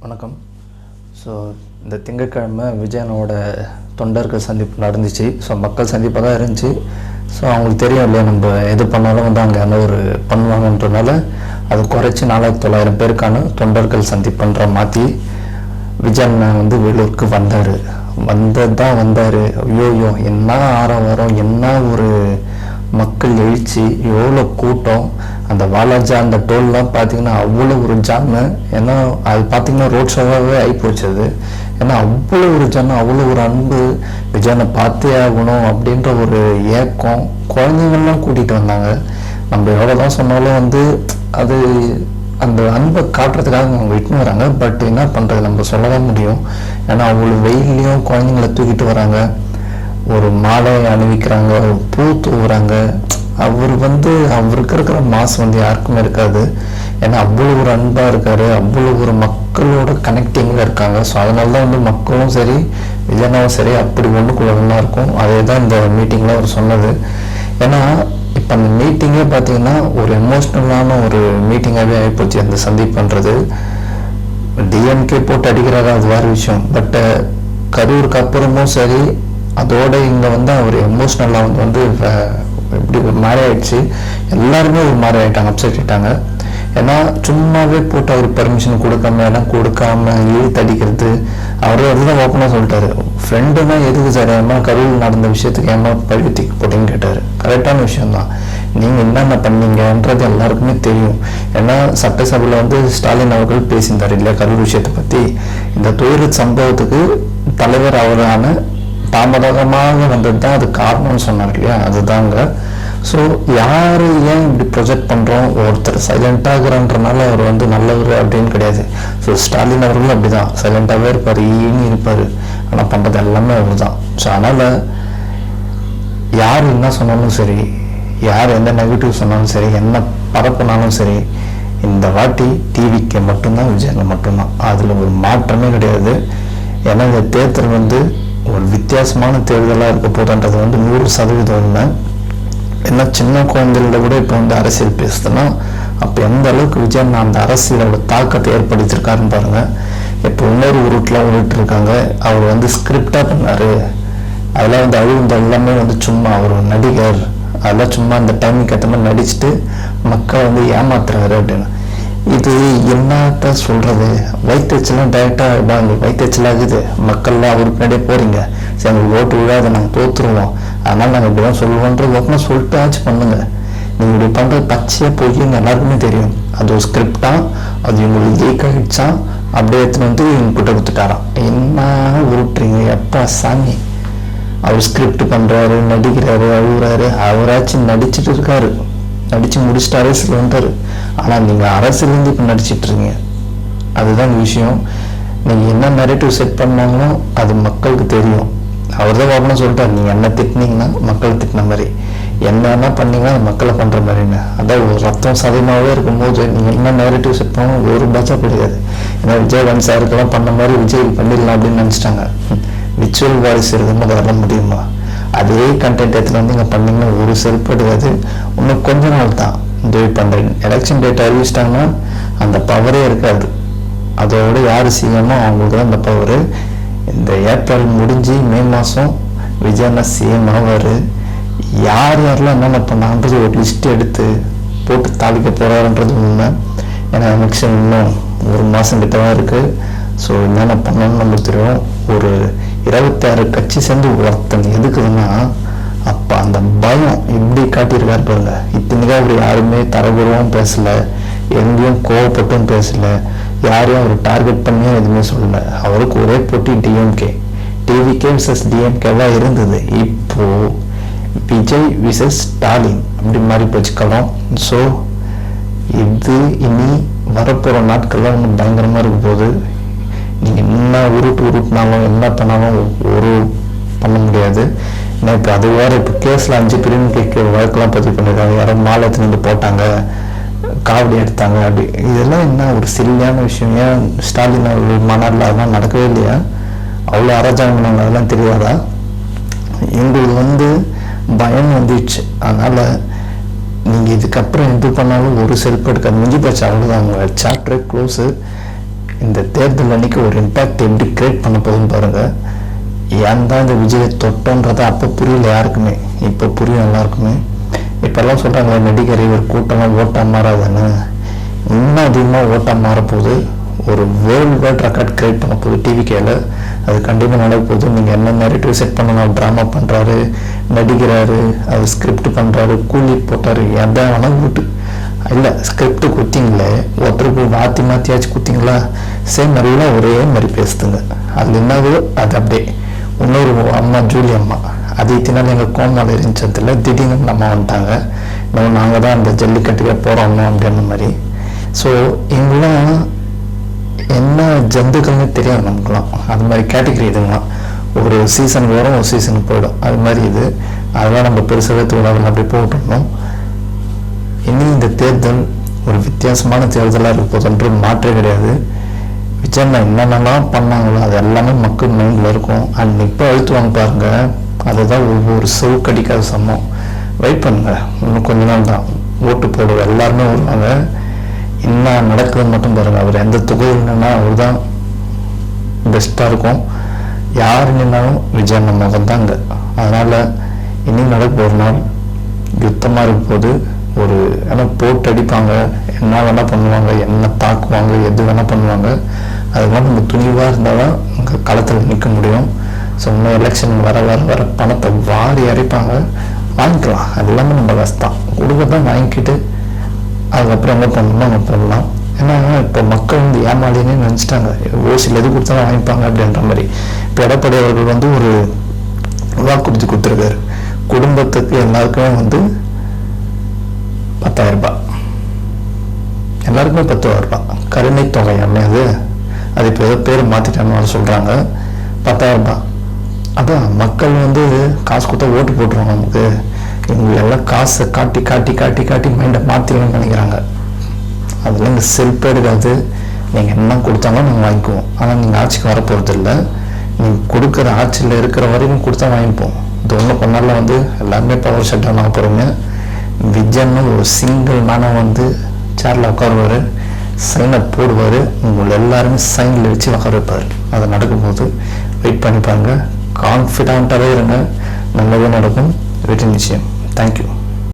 வணக்கம். ஸோ இந்த திங்கட்கிழமை விஜயனோட தொண்டர்கள் சந்திப்பு நடந்துச்சு. ஸோ மக்கள் சந்திப்பாக தான் இருந்துச்சு. ஸோ அவங்களுக்கு தெரியும் இல்லையா, நம்ம எது பண்ணாலும் வந்து அங்கே என்ன ஒரு பண்ணுவாங்கன்றனால அது குறைச்சி 4900 பேருக்கான தொண்டர்கள் சந்திப்புன்ற மாற்றி விஜயன் வந்து வேலூருக்கு வந்தார். வந்தார். ஐயோயோ என்ன ஆரவாரம், என்ன ஒரு மக்கள் எழுச்சி, எவ்வளோ கூட்டம். அந்த வாலாஜா அந்த டோல்லாம் பார்த்தீங்கன்னா அவ்வளோ ஒரு ஜாமு. ஏன்னா அது பார்த்தீங்கன்னா ரோட் ஷோவாகவே ஆகிப்போச்சு அது. ஏன்னா அவ்வளோ ஒரு ஜனம், அவ்வளோ ஒரு அன்பு. விஜயனை பார்த்தே ஆகணும் அப்படின்ற ஒரு ஏக்கம். குழந்தைங்கள்லாம் கூட்டிகிட்டு வந்தாங்க. நம்ம எவ்வளோ தான் சொன்னாலும் வந்து அது அந்த அன்பை காட்டுறதுக்காக அவங்க விட்டுன்னு வராங்க. பட் என்ன பண்ணுறது, நம்ம சொல்ல தான் முடியும். ஏன்னா அவ்வளோ வெயிலையும் குழந்தைங்கள தூக்கிட்டு வராங்க, ஒரு மாலை அணிவிக்கிறாங்க, ஒரு பூ தூவுறாங்க. அவருக்கு இருக்கிற மாசு வந்து யாருக்குமே இருக்காது. ஏன்னா அவ்வளோ ஒரு அன்பாக இருக்கார், அவ்வளோ ஒரு மக்களோட கனெக்டிங்கில் இருக்காங்க. ஸோ அதனால தான் வந்து மக்களும் சரி விஜயனாவும் சரி அப்படி ஒன்றுக்குள்ளதான் இருக்கும். அதே தான் இந்த மீட்டிங்கில் அவர் சொன்னது. ஏன்னா இப்போ அந்த மீட்டிங்கே பார்த்தீங்கன்னா ஒரு எமோஷ்னலான ஒரு மீட்டிங்காகவே ஆகிப்போச்சு. அந்த சந்திப்புன்றது டிஎம்கே போட்டு அடிக்கிறாங்க, அது வேறு விஷயம். பட் கரூருக்கு அப்புறமும் சரி, அதோட இங்கே வந்து அவர் எமோஷ்னலாக வந்து இப்படி ஒரு மாதிரி ஆயிடுச்சு. எல்லாருமே ஒரு மாதிரி ஆகிட்டாங்க, அப்செட் ஆகிட்டாங்க. ஏன்னா சும்மாவே போட்டு அவர் பர்மிஷன் கொடுக்காம இழுத்து அடிக்கிறது. அவரே அதுதான் ஓப்பனாக சொல்லிட்டாரு. ஃப்ரெண்டுனா எதுக்கு சார் ஏமா கரூர் நடந்த விஷயத்துக்கு ஏமா பழுத்திக்கு போட்டின்னு கேட்டார். கரெக்டான விஷயம்தான். நீங்கள் என்னென்ன பண்ணீங்கன்றது எல்லாருக்குமே தெரியும். ஏன்னா சட்டசபையில் வந்து ஸ்டாலின் அவர்கள் பேசியிருந்தார் இல்லையா கரூர் விஷயத்தை பற்றி. இந்த துயர சம்பவத்துக்கு தலைவர் அவரான தாமதமாக வந்தது தான் அது காரணம்னு சொன்னார் இல்லையா, அதுதாங்க. ஸோ யார் ஏன் இப்படி ப்ரொஜெக்ட் பண்ணுறோம், ஒருத்தர் சைலண்டாகிறான்றனால அவர் வந்து நல்லவர் அப்படின்னு கிடையாது. ஸோ ஸ்டாலின் அவர்களும் அப்படி தான் சைலண்டாகவே இருப்பார், இருப்பார். ஆனால் பண்ணுறது எல்லாமே அவர் தான். ஸோ அதனால் யார் என்ன சொன்னாலும் சரி, யார் எந்த நெகட்டிவ் சொன்னாலும் சரி, என்ன பரப்புனாலும் சரி, இந்த வாட்டி டிவிக்கு மட்டும்தான், விஜயனுக்கு மட்டும்தான். அதில் ஒரு மாற்றமே கிடையாது. ஏன்னா இந்த தேர்தல் வந்து ஒரு வித்தியாசமான தேர்தலாக இருக்க போதுன்றது வந்து 100% உண்மை. ஏன்னா சின்ன குழந்தைகளோட கூட இப்போ வந்து அரசியல் பேசுதுன்னா அப்போ எந்த அளவுக்கு விஜயன் அந்த அரசியலோட தாக்கத்தை ஏற்படுத்தியிருக்காருன்னு பாருங்க. இப்போ இன்னொரு உருட்டு இருக்காங்க. அவர் வந்து ஸ்கிரிப்டாக பண்ணார். அதெல்லாம் வந்து அழுந்த எல்லாமே வந்து சும்மா அவர் நடிகர், அதெல்லாம் சும்மா அந்த டைமுக்கு ஏற்ற மாதிரி நடிச்சுட்டு மக்களை வந்து ஏமாத்துறாரு அப்படின்னு. இது என்னத்த சொல்றது, வயிற்றுச்சலாம் டைரெக்டாக உங்களுக்கு வயிற்றுச்சல் ஆகுது. மக்கள்லாம் அவருக்கு முன்னாடியே போறீங்க, சரி எங்களுக்கு ஓட்டு விழாத நாங்கள் தோற்றுருவோம், அதனால நாங்கள் இப்படிதான் சொல்லுவோன்றது ஒப்பனா சொல்லிட்டு ஆச்சு பண்ணுங்க. நீங்கள் இப்படி பண்ணுறது பச்சையாக பொய்ன்னு எல்லாருக்குமே தெரியும். அது ஒரு ஸ்கிரிப்டா, அது இவங்களுக்கு லீக் ஆகிடுச்சா, அப்படியே எடுத்துன்னு வந்து இவங்கிட்ட கொடுத்துட்டாராம். என்ன உருட்டுறீங்க எப்பா சாமி. அவர் ஸ்கிரிப்ட் பண்ணுறாரு, நடிக்கிறாரு, அழுகுறாரு. அவராச்சும் நடிச்சுட்டு இருக்காரு, நடிச்சு முடிச்சுட்டு அரசியல் வந்துட்டாரு. ஆனால் நீங்கள் அரசியலேருந்து இப்போ நடிச்சிட்டு இருக்கீங்க. அதுதான் விஷயம். நீங்கள் என்ன நெரேட்டிவ் செட் பண்ணாங்களோ அது மக்களுக்கு தெரியும். அவர் தான் வாப்பனா சொல்லிட்டார், நீங்கள் என்ன திட்டினீங்கன்னா மக்களை திட்டின மாதிரி, என்ன பண்ணீங்கன்னா அது மக்களை பண்ணுற மாதிரின்னு. அதான் ஒரு ரத்தம் சதயமாகவே இருக்கும்போது நீங்கள் என்ன நெரேட்டிவ் செட் பண்ணாலும் ஒரு பட்சம் கிடையாது. ஏன்னா விஜயகாந்த் சாருக்கெல்லாம் பண்ண மாதிரி விஜய் பண்ணிடலாம் அப்படின்னு நினச்சிட்டாங்க. விச்சுவல் வாய்ஸ் இருக்கும்போது அதெல்லாம் முடியுமா? அதே கண்டென்ட் இடத்துல வந்து இங்கே பண்ணிங்கன்னா ஒரு செருப்படுறது. இன்னும் கொஞ்ச நாள் தான். இப்போ அந்த எலெக்ஷன் டேட் அறிவிச்சிட்டாங்கன்னா அந்த பவரே இருக்காது. அதோட யார் சிஎம்மோ அவங்களுக்கு தான் அந்த பவர். இந்த ஏப்ரல் முடிஞ்சு மே மாதம் விஜயண்ணா சிஎம் ஆவார். யாரெல்லாம் என்னென்ன பண்ணான்றது ஒரு லிஸ்ட் எடுத்து போட்டு தாளிக்க போகிறாருன்றது உண்மை. ஏன்னா எலெக்ஷன் இன்னும் ஒரு மாதம் கிட்ட தான் இருக்குது. ஸோ என்னென்ன பண்ணணும்னு நம்மளுக்கு தெரியும். ஒரு 26 கட்சி சேர்ந்து ஒருத்தன் எதுக்குதுன்னா அப்போ அந்த பயம் இப்படி காட்டியிருக்காரு பாருங்க. இத்தனைக்காக அவர் யாருமே தரபூர்வம் பேசலை, எங்கேயும் கோவப்பட்டும் பேசலை, யாரையும் அவர் டார்கெட் பண்ணியும் எதுவுமே சொல்லலை. அவருக்கு ஒரே போட்டி டிஎம்கே, டிவிகே விசஸ் டிஎம்கேவாக இருந்தது. இப்போ விஜய் விசஸ் ஸ்டாலின் அப்படி மாதிரி போச்சுக்கலாம். ஸோ இது இனி வரப்போகிற நாட்கள்லாம் ஒன்றும் பயங்கரமாக இருக்க போகுது. நீங்கள் என்ன உருட்டினாலும் என்ன பண்ணாலும் ஒரு பண்ண முடியாது. ஏன்னா இப்போ அது வேறு. இப்போ கேஸில் 5 பிரிவினைக்கு வழக்கெல்லாம் பதிவு பண்ணியிருக்காங்க. யாரும் மாலத்திலிருந்து போட்டாங்க, காவடி எடுத்தாங்க, அப்படி இதெல்லாம் என்ன ஒரு சில்லியான விஷயம். ஏன் ஸ்டாலின் அவர்கள் மாநாட்டில் அதெல்லாம் நடக்கவே இல்லையா? அவ்வளோ அராஜகம் பண்ணாங்க, அதெல்லாம் தெரியாதா? எங்களுக்கு வந்து பயம் வந்துடுச்சு. அதனால் நீங்கள் இதுக்கப்புறம் எது பண்ணாலும் ஒரு செல்ஃப் எடுக்காது, முடிஞ்சு போச்சு, அவ்வளோதான். அவங்க சாப்டரே க்ளோஸு. இந்த தேர்தல் அன்னைக்கு ஒரு இம்பேக்ட் எப்படி கிரியேட் பண்ண போகுதுன்னு பாருங்கள். ஏன் தான் இந்த விஜயை தொட்டோன்றதை அப்போ புரியல யாருக்குமே, இப்போ புரியும் எல்லாருக்குமே. இப்போல்லாம் சொல்கிறாங்க நடிகர் இவர் கூட்டம்லாம் ஓட்டாக மாறாதுன்னு. இன்னும் அதிகமாக ஓட்டாக மாறப்போகுது. ஒரு வேர்ல்டு வைட் ரெக்கார்ட் கிரியேட் பண்ண போகுது டிவிகேல. அது கண்டிப்பாக நடக்க போகுது. நீங்கள் என்ன நெரேட்டிவ் செட் பண்ணணும், ட்ராமா பண்ணுறாரு, நடிக்கிறாரு, அது ஸ்கிரிப்ட் பண்ணுறாரு, கூலி போட்டார், எதை வேணால் விட்டு இல்லை ஸ்கிரிப்ட் குத்திங்களே ஒருத்தருக்கு மாற்றி மாற்றியாச்சு குத்திங்களா, சேம் மாதிரிலாம் ஒரே மாதிரி பேசுதுங்க. அதில் என்னது அது அப்படியே இன்னொரு அம்மா ஜூலி அம்மா அது இத்தினால எங்கள் கோமால் இருந்துச்சதில்ல, திடீர்னு அம்மா வந்துட்டாங்க, இன்னும் நாங்கள் தான் அந்த ஜல்லிக்கட்டுக்கே போகிறோம் அப்படின்ற மாதிரி. ஸோ இவங்களாம் என்ன ஜந்துக்கள்னு தெரியாது நமக்குலாம். அது மாதிரி கேட்டகரி இதுங்களாம். ஒரு சீசன் வரும், ஒரு சீசனுக்கு போயிடும், அது மாதிரி இது. அதெல்லாம் நம்ம பெருசாகவே தோழர்கள் அப்படி போட்டுருந்தோம். இன்னும் இந்த தேர்தல் ஒரு வித்தியாசமான தேர்தலாக இருப்பதுன்ற மாற்றே கிடையாது. விஜய் என்னென்னலாம் பண்ணாங்களோ அது எல்லாமே மக்கள் மைண்டில் இருக்கும். அண்ட் இப்போ அழுத்துவாங்க பாருங்க, அதுதான் ஒவ்வொரு சவுக்கடிக்காத சமம். வெயிட் பண்ணுங்க, இன்னும் கொஞ்ச நாள் தான் ஓட்டு போடுவோம், எல்லாருமே வருவாங்க. என்ன நடக்குதுன்னு மட்டும் பாருங்கள். அவர் எந்த தொகுதியில் நின்னா அவர் தான் பெஸ்ட்டாக இருக்கும். யார் நின்னாலும் விஜய் முகம் தான் இங்கே. அதனால் இன்னும் நடக்க ஒரு நாள் யுத்தமாக இருக்கும் போது ஒரு ஏன்னா போட்டு அடிப்பாங்க, என்ன வேணால் பண்ணுவாங்க, என்ன தாக்குவாங்க, எது வேணால் பண்ணுவாங்க. அதுக்கெல்லாம் நம்ம துணிவாக இருந்தால் தான் அங்கே களத்தில் நிற்க முடியும். ஸோ இன்னும் எலெக்ஷன் வர வர வர பணத்தை வாரி அரைப்பாங்க, வாங்கிக்கலாம். அது எல்லாமே நம்ம கஷ்டம் கொடுக்கத்தான் வாங்கிக்கிட்டு அதுக்கப்புறம் என்ன பண்ணணுமோ நம்ம பண்ணலாம். ஏன்னா இப்போ மக்கள் வந்து ஏமாளினே நினச்சிட்டாங்க, ஓசியில் எது கொடுத்தாலும் வாங்கிப்பாங்க அப்படின்ற மாதிரி. இப்போ எடப்பாடி அவர்கள் வந்து ஒரு வாக்குறுதி கொடுத்துருக்காரு, குடும்பத்துக்கு எல்லாருக்குமே வந்து 10,000 ரூபாய், எல்லாருக்குமே 10,000 ரூபாய் கருணை தொகை அமையாது. அது இப்போ ஏதோ பேர் மாற்றிட்டான்னு சொல்கிறாங்க. 10,000 ரூபாய் அதான் மக்கள் வந்து காசு கொடுத்தா ஓட்டு போட்டுருவாங்க நமக்கு. இவங்க எல்லாம் காசை காட்டி காட்டி காட்டி காட்டி மைண்டை மாற்றிக்கணும்னு நினைக்கிறாங்க. அதில் இந்த செல்ஃபே எடுக்காது. நீங்கள் என்ன கொடுத்தாலும் நாங்கள் வாங்கிக்குவோம். ஆனால் நீங்கள் ஆட்சிக்கு வரப்போகிறது இல்லை. நீங்கள் கொடுக்குற ஆட்சியில் இருக்கிற வரைக்கும் கொடுத்தா வாங்கிப்போம். இது ஒன்றும் பண்ணால வந்து எல்லாருமே பவர் ஷட் டவுன் ஆக போகிறீங்க. விஜய்னு ஒரு சிங்கிள் மேனாக வந்து சேரில் உட்காருவார், சைனை போடுவார், உங்களை எல்லாருமே சைனில் வச்சு உட்கார வைப்பார். அது நடக்கும்போது வெயிட் பண்ணி பாருங்க. கான்ஃபிடென்ட்டாகவே இருங்க, நல்லதே நடக்கும். வெற்றி நிச்சயம். தேங்க்யூ.